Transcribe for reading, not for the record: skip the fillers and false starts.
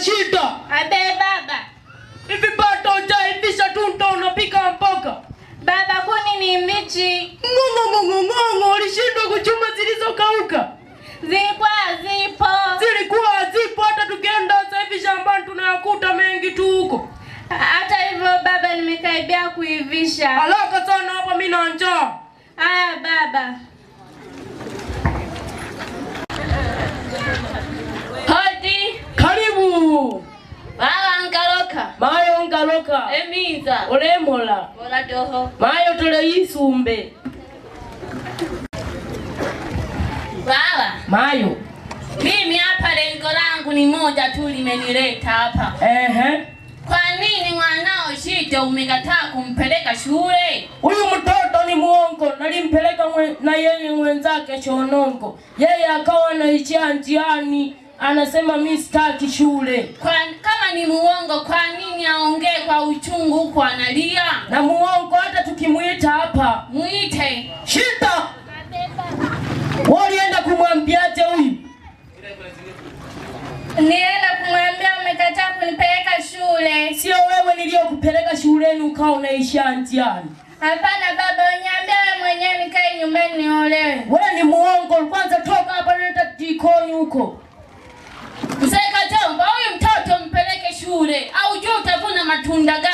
shida. Abe baba. Hivi bado hujaivisha tu ndo unapika mboga? Baba kuni ni mbichi. Ng'ong'o, ulishindwa kuchuma zilizokauka? Zilikuwa zipo hata tukienda sasa hivi shambani tunayakuta mengi tu huko. Hata hivyo baba nimekaribia kuivisha. Haraka sana hapa mimi na njaa. Haya baba. Hodi. Karibu. Baba ngaloka. Mayo ngaloka. Emiza. Olemola. Ola doho. Mayo tole isumbe. Baba. Mayo. Mimi hapa lengo langu ni moja tu limenileta hapa. Kwa nini mwanao Shida umekataa kumpeleka shule? Huyu mtoto ni muongo, nalimpeleka na yeye mwenzake Shonongo. Yeye akawa anaishia njiani, anasema mimi sitaki shule. Kama ni muongo, kwa nini aongee kwa uchungu huko analia? Na muongo hata tukimuita hapa. Muite. Shida. Walienda kumwambiaje huyu? Nienda kumwambia umekataa kunipeleka shule. Sio wewe niliyokupeleka shuleni ukao unaishia njiani. Hapana baba, uniambia wewe mwenyewe nikae nyumbani niolewe. Wewe ni muongo, kwanza toka hapa nenda jikoni huko. Mseka Jomba, huyu mtoto mpeleke shule au jua utavuna matunda gani?